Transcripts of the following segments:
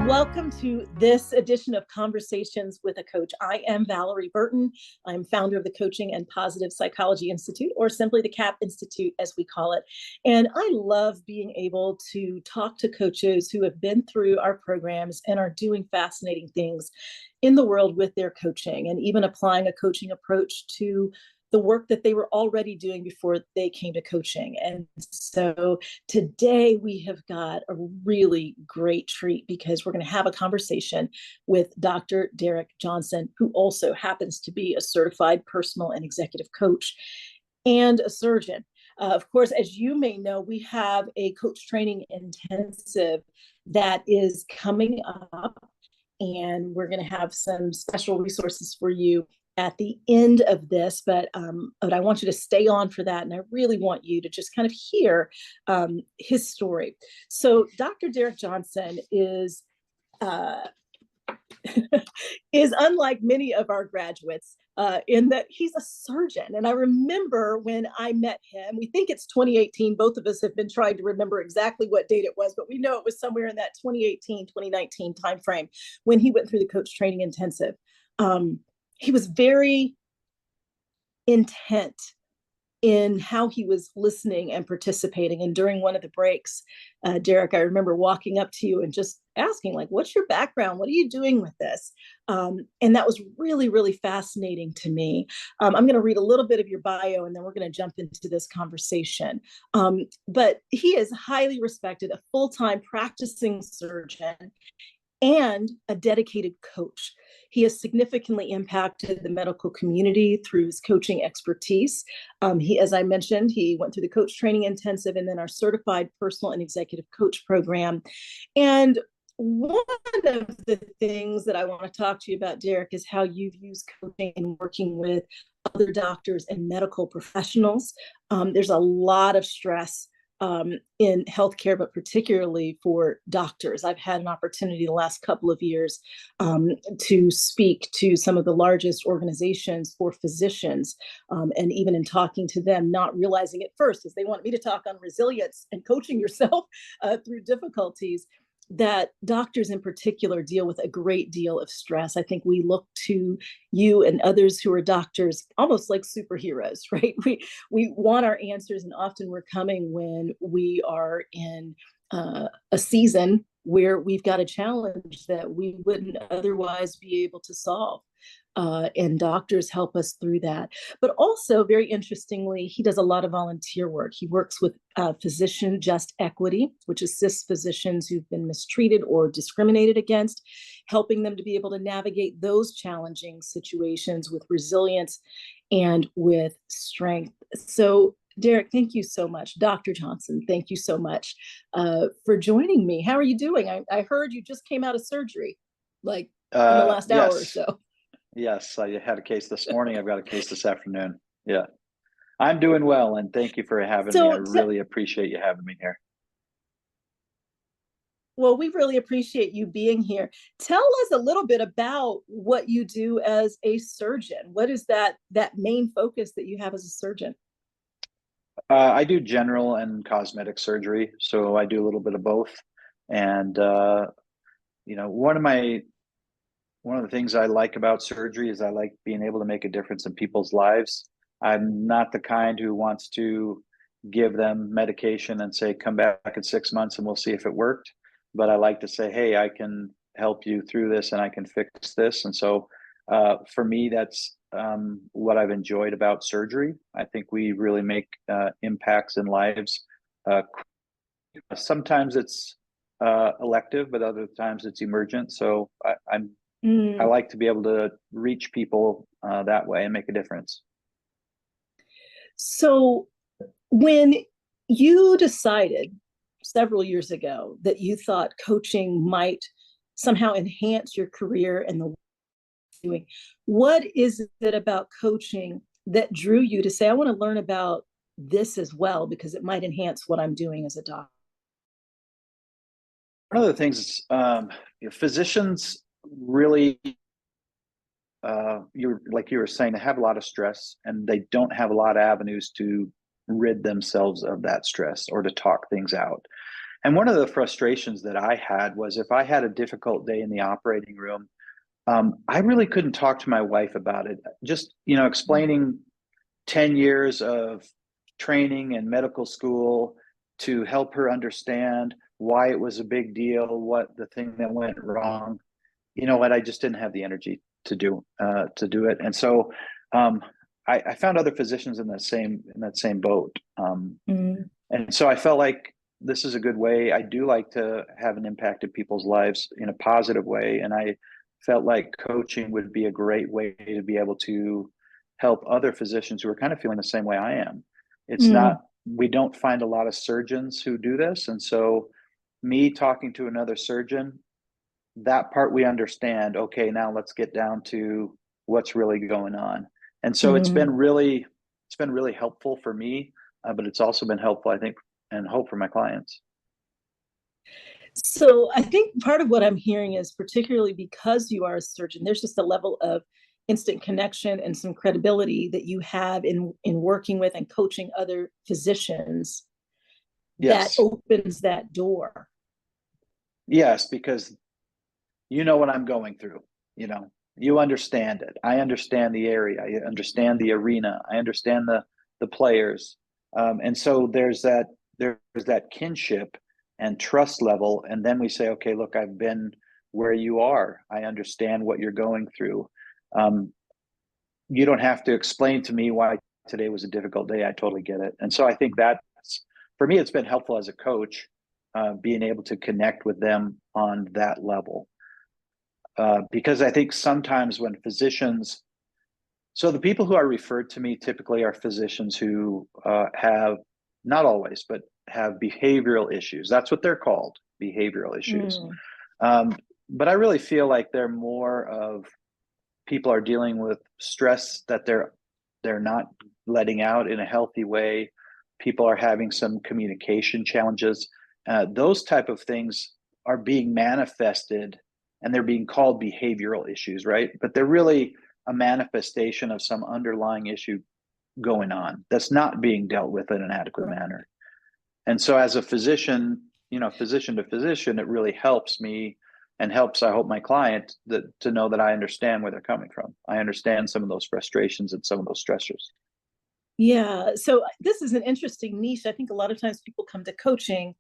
Welcome to this edition of Conversations with a Coach. I am Valerie Burton. I'm founder of the Coaching and Positive Psychology Institute, or simply the CaPP Institute, as we call it. And I love being able to talk to coaches who have been through our programs and are doing fascinating things in the world with their coaching, and even applying a coaching approach to the work that they were already doing before they came to coaching. And so today we have got a really great treat, because we're going to have a conversation with Dr. Derek Johnson, who also happens to be a certified personal and executive coach and a surgeon. Of course, as you may know, we have a coach training intensive that is coming up, and we're going to have some special resources for you at the end of this, but I want you to stay on for that, and I really want you to just kind of hear his story. So Dr. Derek Johnson is is unlike many of our graduates in that he's a surgeon. And I remember when I met him, we think it's 2018. Both of us have been trying to remember exactly what date it was, but we know it was somewhere in that 2018, 2019 timeframe when he went through the coach training intensive. He was very intent in how he was listening and participating. And during one of the breaks, Derek, I remember walking up to you and just asking, like, what's your background? What are you doing with this? And that was really, really fascinating to me. I'm going to read a little bit of your bio, and then we're going to jump into this conversation. But he is highly respected, a full-time practicing surgeon and a dedicated coach. He has significantly impacted the medical community through his coaching expertise. As I mentioned, he went through the coach training intensive and then our certified personal and executive coach program. And one of the things that I want to talk to you about, Derek, is how you've used coaching and working with other doctors and medical professionals. There's a lot of stress in healthcare, but particularly for doctors. I've had an opportunity the last couple of years to speak to some of the largest organizations for physicians, and even in talking to them, not realizing at first, as they want me to talk on resilience and coaching yourself through difficulties, that doctors in particular deal with a great deal of stress. I think we look to you and others who are doctors almost like superheroes, right? We want our answers, and often we're coming when we are in a season where we've got a challenge that we wouldn't otherwise be able to solve. And doctors help us through that. But also, very interestingly, he does a lot of volunteer work. He works with Physician Just Equity, which assists physicians who've been mistreated or discriminated against, helping them to be able to navigate those challenging situations with resilience and with strength. So, Derek, thank you so much. Dr. Johnson, thank you so much for joining me. How are you doing? I heard you just came out of surgery, like in the last hour or so. Yes, I had a case this morning. I've got a case this afternoon. Yeah, I'm doing well, and thank you for having me. I really appreciate you having me here. Well, we really appreciate you being here. Tell us a little bit about what you do as a surgeon. What is that main focus that you have as a surgeon? I do general and cosmetic surgery, so I do a little bit of both. And one of the things I like about surgery is I like being able to make a difference in people's lives. I'm not the kind who wants to give them medication and say, come back in 6 months and we'll see if it worked. But I like to say, hey, I can help you through this and I can fix this. And so for me, that's what I've enjoyed about surgery. I think we really make impacts in lives. Sometimes it's elective, but other times it's emergent. So I like to be able to reach people that way and make a difference. So when you decided several years ago that you thought coaching might somehow enhance your career and the work you're doing, what is it about coaching that drew you to say, I want to learn about this as well, because it might enhance what I'm doing as a doctor? One of the things physicians really, like you were saying, they have a lot of stress and they don't have a lot of avenues to rid themselves of that stress or to talk things out. And one of the frustrations that I had was if I had a difficult day in the operating room, I really couldn't talk to my wife about it. Just, explaining 10 years of training and medical school to help her understand why it was a big deal, what the thing that went wrong. You know what? I just didn't have the energy to do it. And so I found other physicians in that same boat. Mm. And so I felt like this is a good way. I do like to have an impact in people's lives in a positive way. And I felt like coaching would be a great way to be able to help other physicians who are kind of feeling the same way I am. It's Mm. not, we don't find a lot of surgeons who do this. And so me talking to another surgeon, that part we understand. Okay, now let's get down to what's really going on. And so Mm. it's been really helpful for me, but it's also been helpful, I think, and hope for my clients. So I think part of what I'm hearing is, particularly because you are a surgeon, there's just a level of instant connection and some credibility that you have in working with and coaching other physicians that Yes. opens that door. Yes, because you know what I'm going through, you understand it. I understand the area. I understand the arena. I understand the players. And so there's that kinship and trust level. And then we say, okay, look, I've been where you are. I understand what you're going through. Um, you don't have to explain to me why today was a difficult day. I totally get it. And so I think that's, for me, it's been helpful as a coach, being able to connect with them on that level. Because I think sometimes when physicians, so the people who are referred to me typically are physicians who have, not always, but have behavioral issues. That's what they're called, behavioral issues. Mm. Um, but I really feel like they're more of, people are dealing with stress that they're not letting out in a healthy way. People are having some communication challenges. Those type of things are being manifested, and they're being called behavioral issues, right? But they're really a manifestation of some underlying issue going on that's not being dealt with in an adequate Correct. manner. And so as a physician, physician to physician, it really helps me and helps, I hope, my client to know that I understand where they're coming from. I understand some of those frustrations and some of those stressors. Yeah. So this is an interesting niche. I think a lot of times people come to coaching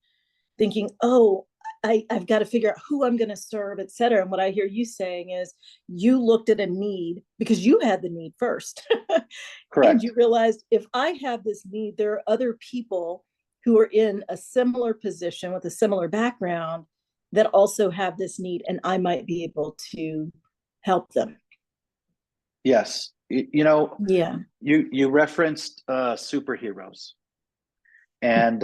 thinking, oh, I've got to figure out who I'm going to serve, et cetera. And what I hear you saying is you looked at a need because you had the need first. And Correct. you realized, if I have this need, there are other people who are in a similar position with a similar background that also have this need, and I might be able to help them. Yes. Yeah. You referenced superheroes. And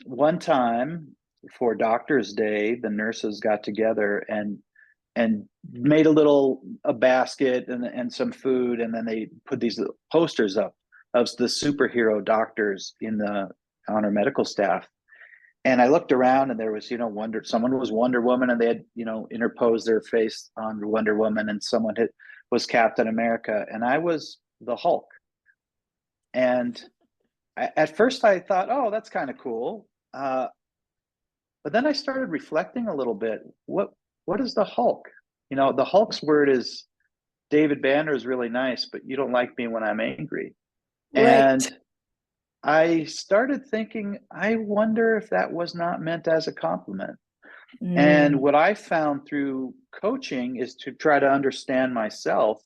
one time for Doctor's Day, the nurses got together and made a basket and some food, and then they put these posters up of the superhero doctors on our medical staff. And I looked around, and there was, someone was Wonder Woman, and they had, interposed their face on Wonder Woman, and someone was Captain America, and I was the Hulk. And at first I thought, oh, that's kind of cool. But then I started reflecting a little bit. What is the Hulk? The Hulk's word is, David Banner is really nice, but you don't like me when I'm angry. Right. And I started thinking, I wonder if that was not meant as a compliment. And Mm. what I found through coaching is to try to understand myself,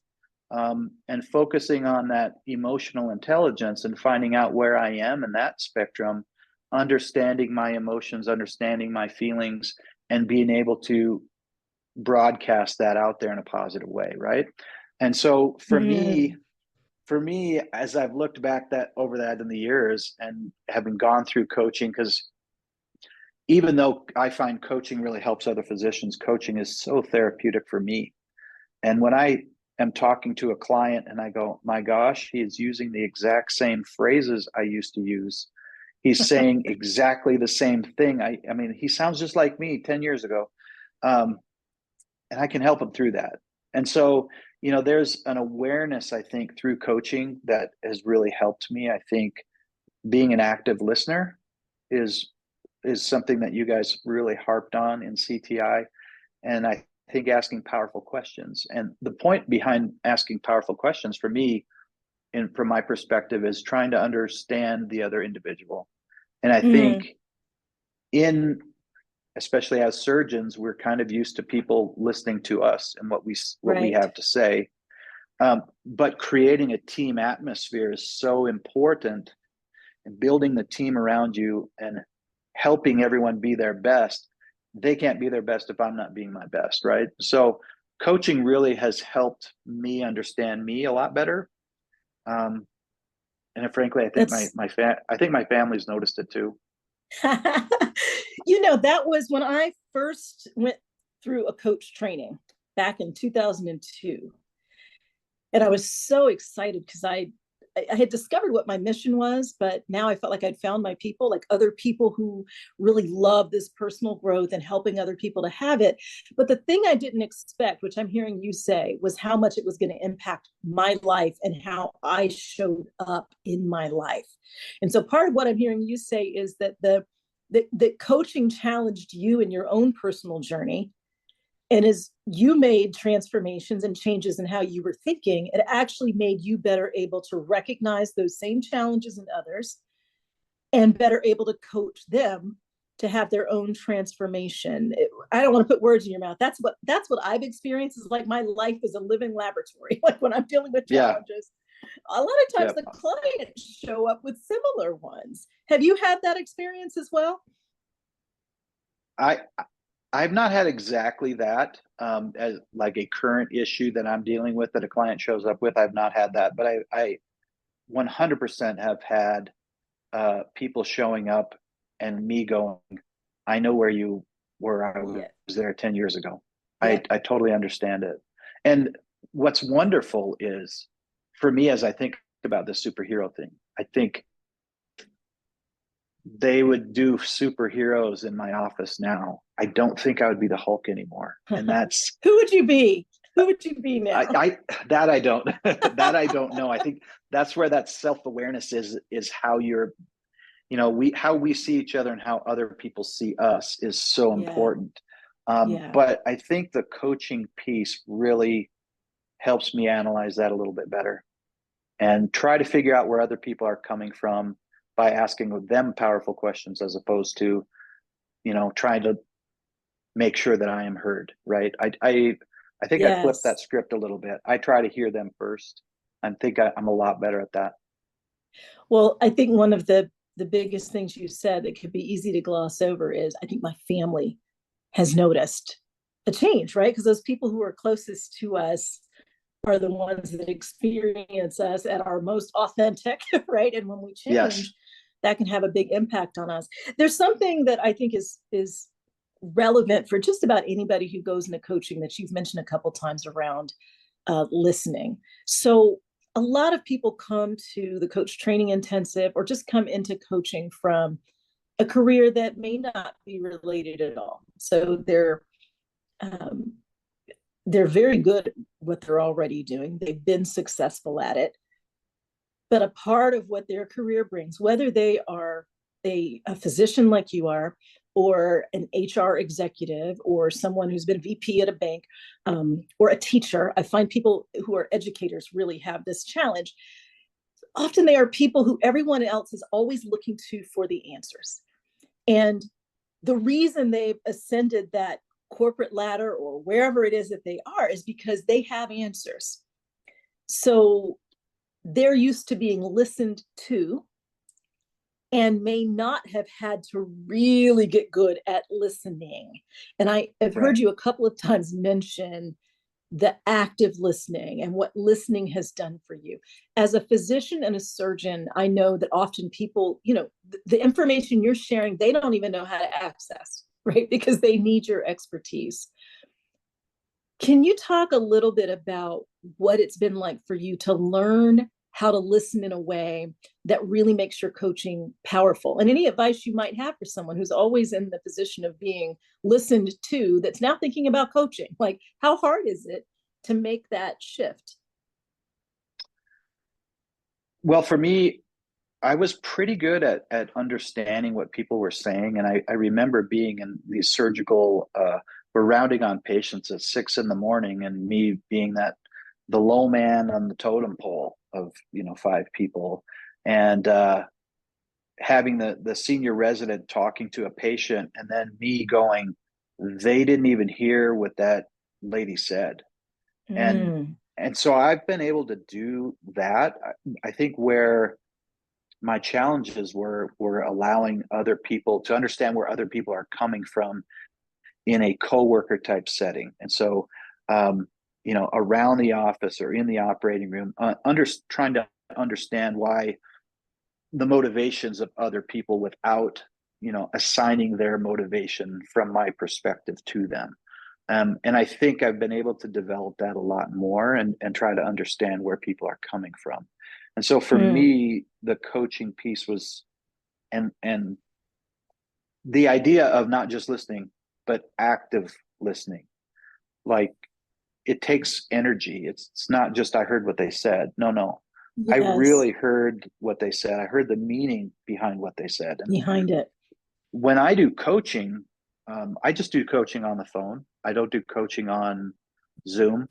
and focusing on that emotional intelligence and finding out where I am in that spectrum, understanding my emotions, understanding my feelings, and being able to broadcast that out there in a positive way, right? And so Mm. for me, as I've looked back over that in the years and having gone through coaching, because even though I find coaching really helps other physicians, coaching is so therapeutic for me. And when I am talking to a client and I go, my gosh, he is using the exact same phrases I used to use. He's saying exactly the same thing. I mean, he sounds just like me 10 years ago. Um, and I can help him through that. And so, there's an awareness, I think, through coaching that has really helped me. I think being an active listener is is something that you guys really harped on in CTI. And I think asking powerful questions, and the point behind asking powerful questions for me, and from my perspective, is trying to understand the other individual. And I think especially as surgeons, we're kind of used to people listening to us and what we have to say. But creating a team atmosphere is so important, and building the team around you and helping everyone be their best. They can't be their best if I'm not being my best, right? So coaching really has helped me understand me a lot better. And frankly, I think I think my family's noticed it too. That was when I first went through a coach training back in 2002. And I was so excited because I had discovered what my mission was, but now I felt like I'd found my people, like other people who really love this personal growth and helping other people to have it. But the thing I didn't expect, which I'm hearing you say, was how much it was going to impact my life and how I showed up in my life. And so part of what I'm hearing you say is that the coaching challenged you in your own personal journey. And as you made transformations and changes in how you were thinking, it actually made you better able to recognize those same challenges in others and better able to coach them to have their own transformation. I don't want to put words in your mouth. That's what I've experienced, is like my life is a living laboratory. Like when I'm dealing with challenges, a lot of times the clients show up with similar ones. Have you had that experience as well? I've not had exactly that, as like a current issue that I'm dealing with that a client shows up with. I've not had that, but I 100% have had people showing up and me going, I know where you were. I was there 10 years ago. Yeah. I totally understand it. And what's wonderful is, for me, as I think about the superhero thing, I think they would do superheroes in my office now. I don't think I would be the Hulk anymore. And that's who would you be? Who would you be now? I don't that I don't know. I think that's where that self-awareness is how you're, how we see each other and how other people see us is so important. But I think the coaching piece really helps me analyze that a little bit better and try to figure out where other people are coming from by asking them powerful questions, as opposed to, trying to make sure that I am heard. Right. I think I flipped that script a little bit. I try to hear them first. I think I'm a lot better at that. Well, I think one of the biggest things you said that could be easy to gloss over is, I think my family has noticed a change, right? Because those people who are closest to us are the ones that experience us at our most authentic, right? And when we change, that can have a big impact on us. There's something that I think is relevant for just about anybody who goes into coaching that you've mentioned a couple times around listening. So a lot of people come to the coach training intensive or just come into coaching from a career that may not be related at all. So they're very good at what they're already doing. They've been successful at it. But a part of what their career brings, whether they are a physician like you are, or an HR executive, or someone who's been VP at a bank, or a teacher. I find people who are educators really have this challenge. Often they are people who everyone else is always looking to for the answers. And the reason they've ascended that corporate ladder or wherever it is that they are is because they have answers. So they're used to being listened to and may not have had to really get good at listening. And I have heard you a couple of times mention the active listening and what listening has done for you. As a physician and a surgeon, I know that often people, the information you're sharing, they don't even know how to access, right? Because they need your expertise. Can you talk a little bit about what it's been like for you to learn how to listen in a way that really makes your coaching powerful, and any advice you might have for someone who's always in the position of being listened to that's now thinking about coaching? Like, how hard is it to make that shift? Well, for me, I was pretty good at understanding what people were saying. And I remember being in these surgical, we're rounding on patients at 6 in the morning, and me being the low man on the totem pole of, 5 people. And having the senior resident talking to a patient, and then me going, they didn't even hear what that lady said. And Mm, and so I've been able to do that. I think where my challenges were allowing other people to understand where other people are coming from in a coworker type setting. And so, around the office or in the operating room, trying to understand why the motivations of other people without, assigning their motivation from my perspective to them. And I think I've been able to develop that a lot more, and try to understand where people are coming from. And so for mm, me, the coaching piece was, and the idea of not just listening, but active listening. Like, it takes energy. It's not just I heard what they said. No, no. I yes, really heard what they said. I heard the meaning behind what they said. And behind it. when I do coaching, I just do coaching on the phone. I don't do coaching on Zoom,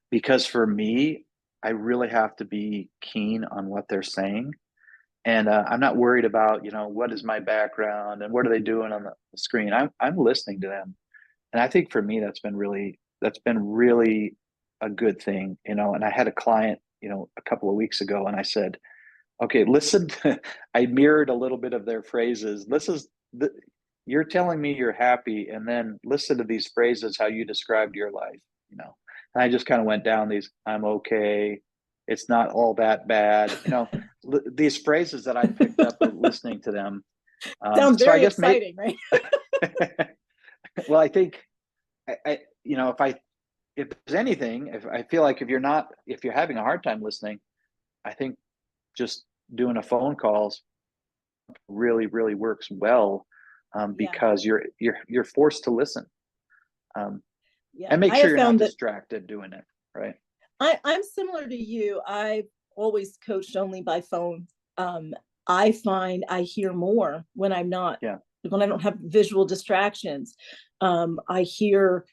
because for me, I really have to be keen on what they're saying. And I'm not worried about, what is my background and what are they doing on the screen. I'm listening to them. And I think for me, that's been really a good thing. And I had a client, a couple of weeks ago, and I said, okay, listen. I mirrored a little bit of their phrases. You're telling me you're happy, and then listen to these phrases, how you described your life, you know. And I just kind of went down these, I'm okay. It's not all that bad. These phrases that I picked up listening to them. Sounds So I very guess maybe, exciting, right? well, I think if there's anything, if I feel like if you're having a hard time listening, I think just doing a phone calls really, really works well, Yeah, because you're forced to listen, um, yeah. and make I sure have you're not found that distracted doing it. Right. I'm similar to you. I've always coached only by phone. Um, I find I hear more Yeah. when I don't have visual distractions. I hear,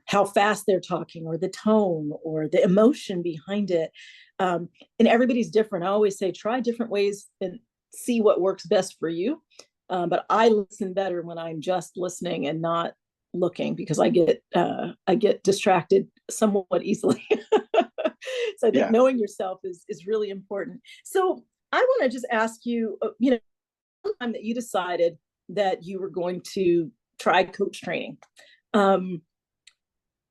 how fast they're talking, or the tone, or the emotion behind it. Um, and everybody's different. I always say try different ways and see what works best for you. But I listen better when I'm just listening and not looking, because I get distracted somewhat easily. So I think Yeah. knowing yourself is really important. So I want to just ask you, time that you decided that you were going to try coach training. Um,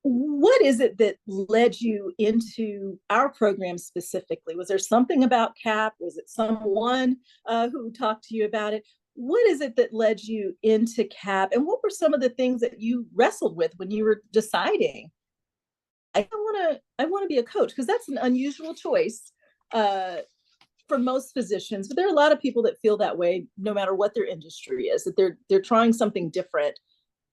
what is it that led you into our program specifically? Was there something about CAP? Was it someone who talked to you about it? What is it that led you into CAP? And what were some of the things that you wrestled with when you were deciding, I want to be a coach? Because that's an unusual choice uh, for most physicians, but there are a lot of people that feel that way no matter what their industry is, that they're trying something different,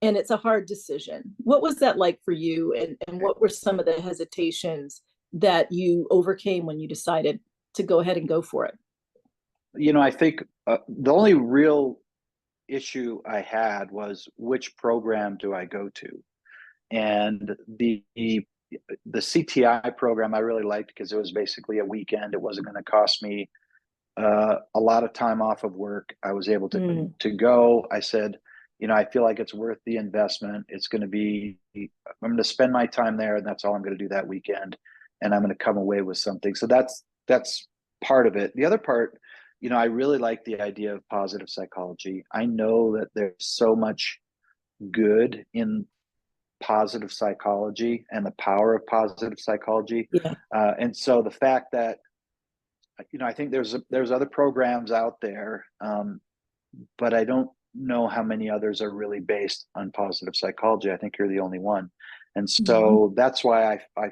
and it's a hard decision. What was that like for you, and what were some of the hesitations that you overcame when you decided to go ahead and go for it? I think the only real issue I had was, which program do I go to? And the CTI program I really liked, because it was basically a weekend. It wasn't going to cost me a lot of time off of work. I was able to Mm, to go. I said, I feel like it's worth the investment. I'm going to spend my time there, and that's all I'm going to do that weekend. And I'm going to come away with something. So that's part of it. The other part, I really like the idea of positive psychology. I know that there's so much good in positive psychology and the power of positive psychology. yeah. And so the fact that, I think there's other programs out there, but I don't know how many others are really based on positive psychology. I think you're the only one, and Mhm. so that's why I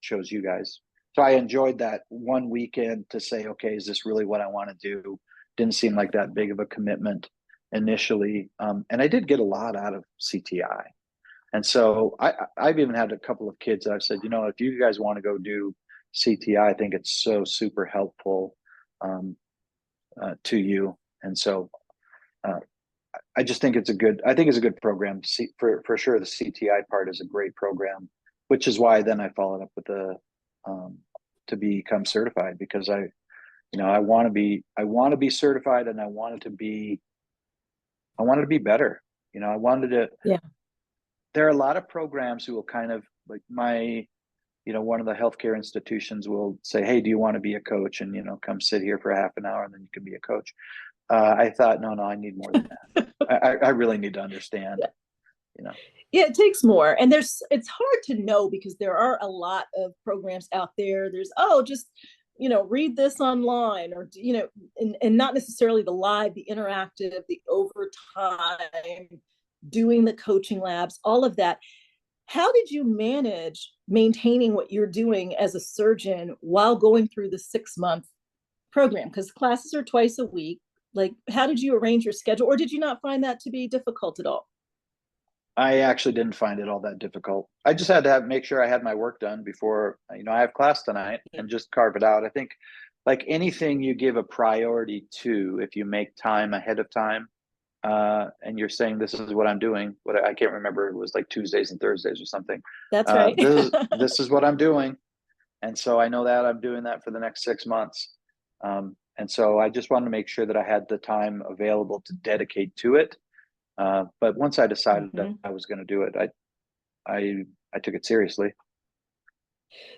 chose you guys. So I enjoyed that one weekend to say, okay, is this really what I want to do? Didn't seem like that big of a commitment initially, and I did get a lot out of CTI. And so I've even had a couple of kids that I've said, if you guys want to go do CTI, I think it's so super helpful. to you. And so I just think it's a good program. For sure, the CTI part is a great program, which is why then I followed up with the to become certified, because I want to be certified, and I wanted to be better. I wanted to. Yeah. There are a lot of programs who will kind of like one of the healthcare institutions will say, "Hey, do you want to be a coach?" And come sit here for half an hour, and then you can be a coach. I thought, no, I need more than that. I really need to understand. Yeah. Yeah, it takes more. And it's hard to know because there are a lot of programs out there. There's, just, read this online, or, and not necessarily the live, the interactive, the overtime, doing the coaching labs, all of that. How did you manage maintaining what you're doing as a surgeon while going through the 6-month program? Because classes are twice a week. Like, how did you arrange your schedule, or did you not find that to be difficult at all? I actually didn't find it all that difficult. I just had to make sure I had my work done before, I have class tonight, and just carve it out. I think like anything you give a priority to, if you make time ahead of time, and you're saying, this is what I'm doing, I can't remember, it was like Tuesdays and Thursdays or something. That's right. This is what I'm doing. And so I know that I'm doing that for the next 6 months. And so I just wanted to make sure that I had the time available to dedicate to it. But once I decided that I was going to do it, I took it seriously.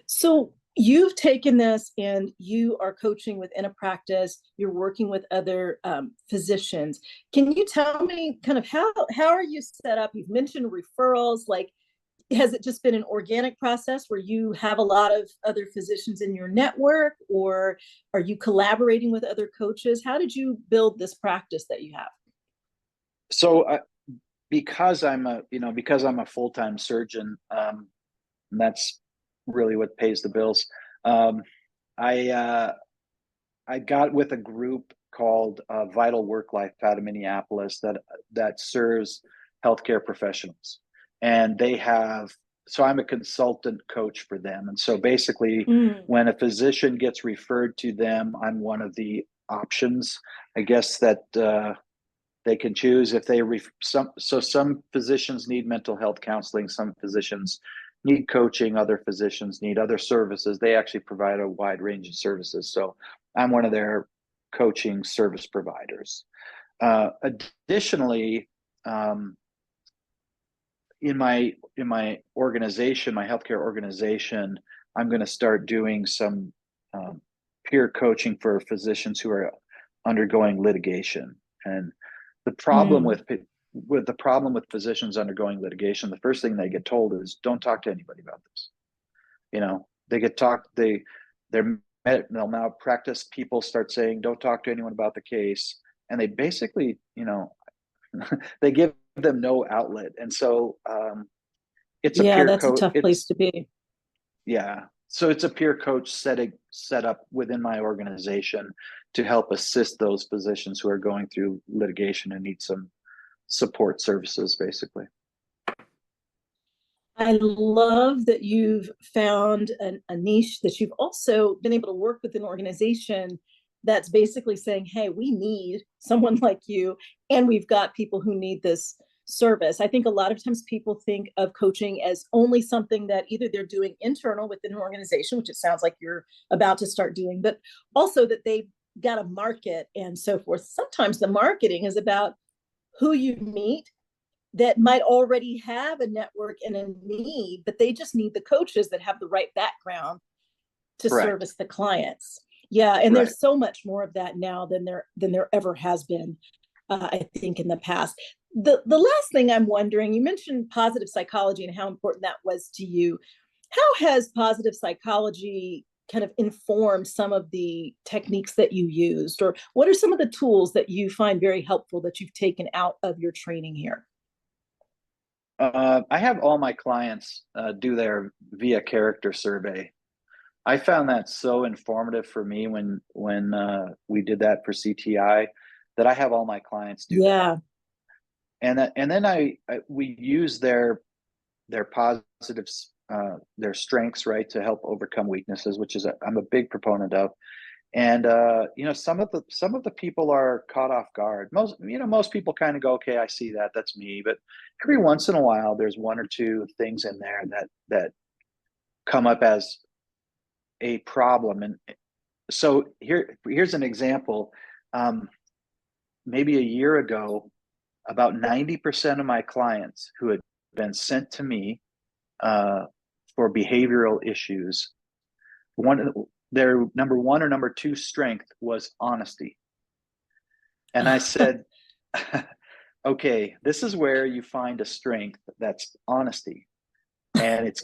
So you've taken this and you are coaching within a practice. You're working with other physicians. Can you tell me kind of how are you set up? You've mentioned referrals. Like, has it just been an organic process where you have a lot of other physicians in your network, or are you collaborating with other coaches? How did you build this practice that you have? So because I'm a full-time surgeon, and that's really what pays the bills. I got with a group called Vital Work Life out of Minneapolis that serves healthcare professionals, and so I'm a consultant coach for them. And so basically, when a physician gets referred to them, I'm one of the options, I guess, that they can choose. If some physicians need mental health counseling, some physicians need coaching, other physicians need other services. They actually provide a wide range of services. So I'm one of their coaching service providers. Additionally, in my organization, my healthcare organization, I'm going to start doing some peer coaching for physicians who are undergoing litigation. And the problem with physicians undergoing litigation, the first thing they get told is, don't talk to anybody about this. They get their malpractice people start saying, don't talk to anyone about the case. And they basically, they give them no outlet. And so it's a peer that's coach. a tough place to be. Yeah. So it's a peer coach set up within my organization to help assist those physicians who are going through litigation and need some support services, basically. I love that you've found a niche, that you've also been able to work with an organization that's basically saying, hey, we need someone like you, and we've got people who need this service. I think a lot of times people think of coaching as only something that either they're doing internal within an organization, which it sounds like you're about to start doing, but also that they've got a market and so forth. Sometimes the marketing is about who you meet that might already have a network and a need, but they just need the coaches that have the right background to service the clients. Yeah, and there's so much more of that now than there ever has been, I think, in the past. The last thing I'm wondering, you mentioned positive psychology and how important that was to you. How has positive psychology kind of informed some of the techniques that you used, or what are some of the tools that you find very helpful that you've taken out of your training here? I have all my clients do their VIA character survey. I found that so informative for me when we did that for CTI, that I have all my clients do that. And then we use their positives, their strengths, right, to help overcome weaknesses, which is I'm a big proponent of. And some of the people are caught off guard. Most people kind of go, okay, I see that, that's me. But every once in a while, there's one or two things in there that come up as a problem. And so here's an example. Maybe a year ago, about 90% of my clients who had been sent to me for behavioral issues, their number one or number two strength was honesty. And I said, okay, this is where you find a strength, that's honesty. And it's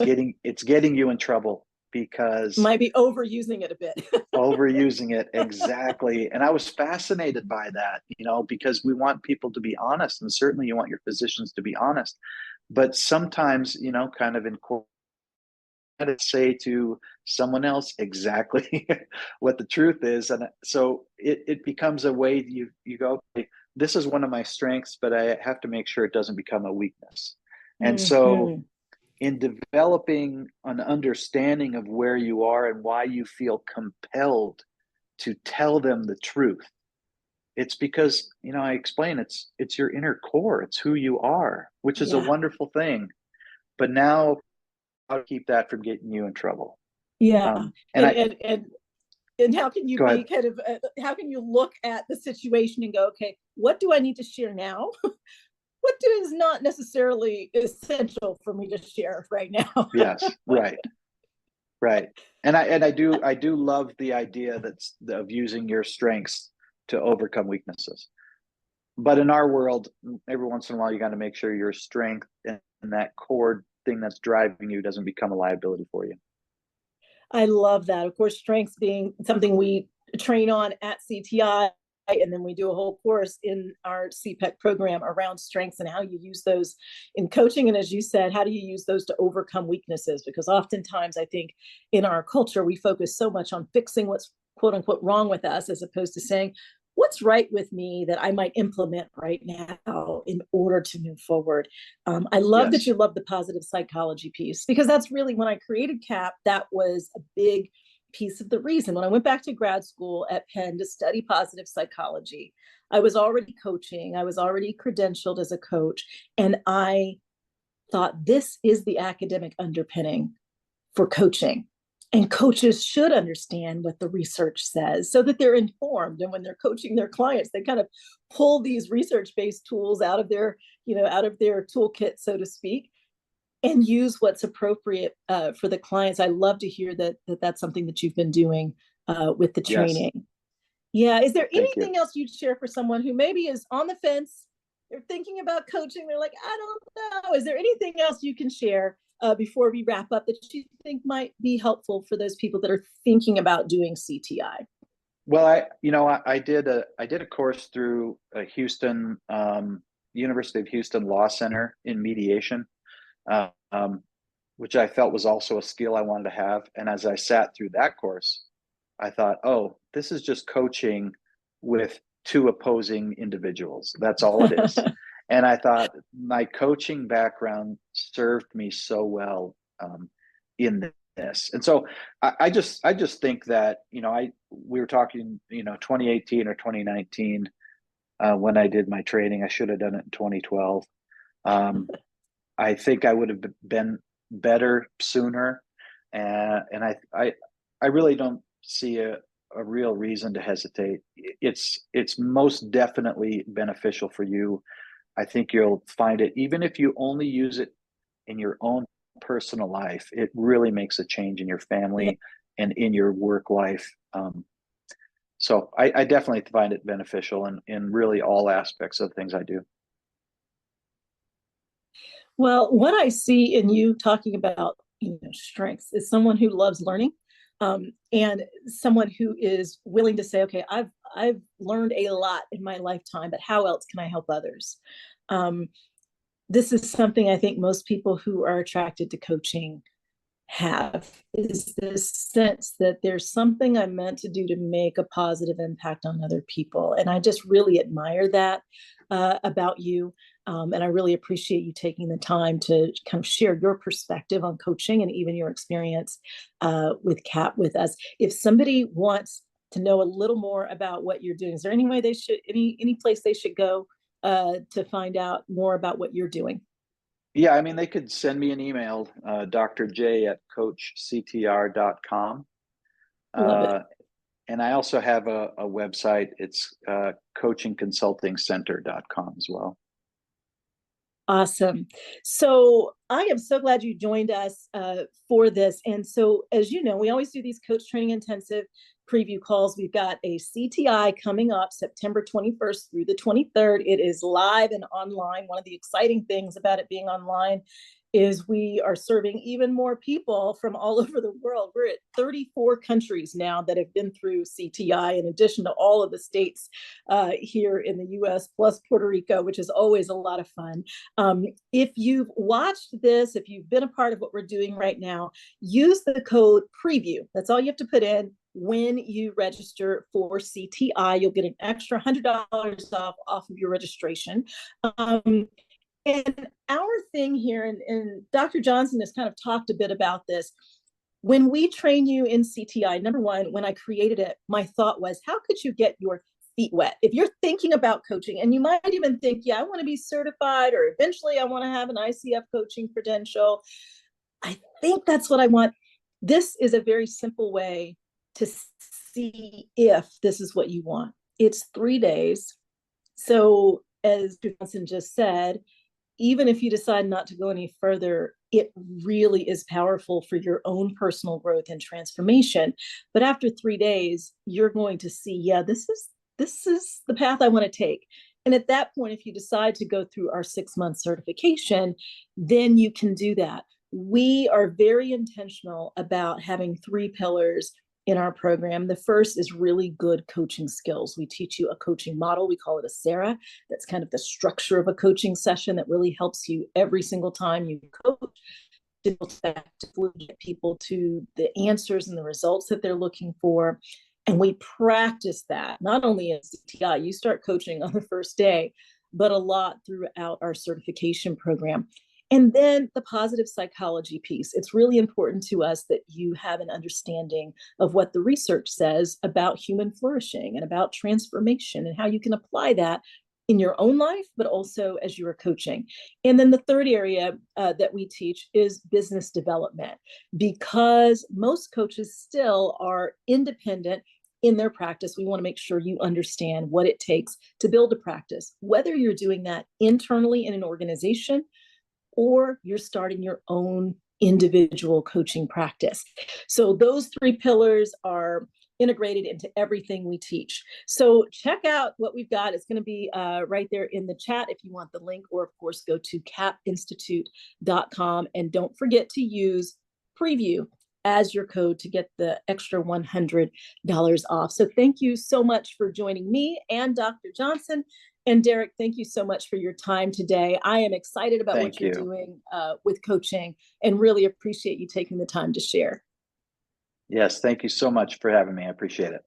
getting you in trouble, because might be overusing it a bit. overusing it, exactly. And I was fascinated by that, because we want people to be honest, and certainly you want your physicians to be honest. But sometimes, kind of in court, to say to someone else exactly what the truth is. And so it becomes a way you go, okay, this is one of my strengths, but I have to make sure it doesn't become a weakness. And so in developing an understanding of where you are and why you feel compelled to tell them the truth, it's because, I explain, it's your inner core, it's who you are, which is a wonderful thing. But now, how to keep that from getting you in trouble? And how can you be kind of how can you look at the situation and go, okay, what do I need to share now? What is not necessarily essential for me to share right now? Yes, right. And I do love the idea of using your strengths to overcome weaknesses. But in our world, every once in a while, you got to make sure your strength and that core thing that's driving you doesn't become a liability for you. I love that. Of course, strengths being something we train on at CTI, and then we do a whole course in our CPEC program around strengths and how you use those in coaching. And as you said, how do you use those to overcome weaknesses? Because oftentimes I think in our culture, we focus so much on fixing what's quote unquote wrong with us, as opposed to saying, what's right with me that I might implement right now in order to move forward. I love that you love the positive psychology piece, because that's really, when I created CAP, that was a big piece of the reason. When I went back to grad school at Penn to study positive psychology, I was already coaching, I was already credentialed as a coach, and I thought, this is the academic underpinning for coaching. And coaches should understand what the research says so that they're informed. And when they're coaching their clients, they kind of pull these research-based tools out of their toolkit, so to speak, and use what's appropriate for the clients. I love to hear that's something that you've been doing with the training. Yes. Yeah. Is there anything else you'd share for someone who maybe is on the fence? They're thinking about coaching. They're like, I don't know. Is there anything else you can share before we wrap up that you think might be helpful for those people that are thinking about doing CTI? Well, I did a course through Houston, University of Houston Law Center in mediation, which I felt was also a skill I wanted to have. And as I sat through that course, I thought, oh, this is just coaching with two opposing individuals. That's all it is. And I thought my coaching background served me so well in this. And so I just think that, we were talking, 2018 or 2019 when I did my training. I should have done it in 2012. I think I would have been better sooner. And I really don't see a real reason to hesitate. It's most definitely beneficial for you. I think you'll find it, even if you only use it in your own personal life, it really makes a change in your family and in your work life. So I definitely find it beneficial in really all aspects of things I do. Well, what I see in you talking about, strengths is someone who loves learning, and someone who is willing to say, okay, I've learned a lot in my lifetime, but how else can I help others? This is something I think most people who are attracted to coaching have, is this sense that there's something I'm meant to do to make a positive impact on other people. And I just really admire that about you. And I really appreciate you taking the time to kind of share your perspective on coaching and even your experience with CAP with us. If somebody wants to know a little more about what you're doing? Is there any way they should, any place they should go to find out more about what you're doing? Yeah, I mean, they could send me an email, drj@coachctr.com. Love it. And I also have a website. It's coachingconsultingcenter.com as well. Awesome. So I am so glad you joined us for this. And so, as you know, we always do these coach training intensive preview calls. We've got a CTI coming up September 21st through the 23rd. It is live and online. One of the exciting things about it being online is we are serving even more people from all over the world. We're at 34 countries now that have been through CTI, in addition to all of the states here in the US, plus Puerto Rico, which is always a lot of fun. If you've watched this, if you've been a part of what we're doing right now, use the code PREVIEW. That's all you have to put in when you register for CTI. You'll get an extra $100 off of your registration. And our thing here, and Dr. Johnson has kind of talked a bit about this. When we train you in CTI, number one, when I created it, my thought was, how could you get your feet wet? If you're thinking about coaching, and you might even think, yeah, I want to be certified, or eventually I want to have an ICF coaching credential. I think that's what I want. This is a very simple way to see if this is what you want. It's 3 days. So as Johnson just said, even if you decide not to go any further, it really is powerful for your own personal growth and transformation. But after 3 days, you're going to see, yeah, this is the path I want to take. And at that point, if you decide to go through our 6-month certification, then you can do that. We are very intentional about having 3 pillars in our program. The first is really good coaching skills. We teach you a coaching model. We call it a SARA. That's kind of the structure of a coaching session that really helps you every single time you coach to effectively get people to the answers and the results that they're looking for. And we practice that not only in CTI, you start coaching on the first day, but a lot throughout our certification program. And then the positive psychology piece. It's really important to us that you have an understanding of what the research says about human flourishing and about transformation and how you can apply that in your own life, but also as you are coaching. And then the third area that we teach is business development, because most coaches still are independent in their practice. We want to make sure you understand what it takes to build a practice, whether you're doing that internally in an organization or you're starting your own individual coaching practice. So those 3 pillars are integrated into everything we teach. So check out what we've got. It's going to be right there in the chat if you want the link, or of course go to capinstitute.com, and don't forget to use PREVIEW as your code to get the extra $100 off. So thank you so much for joining me and Dr. Johnson. And Derek, thank you so much for your time today. I am excited about what you're doing with coaching, and really appreciate you taking the time to share. Yes, thank you so much for having me. I appreciate it.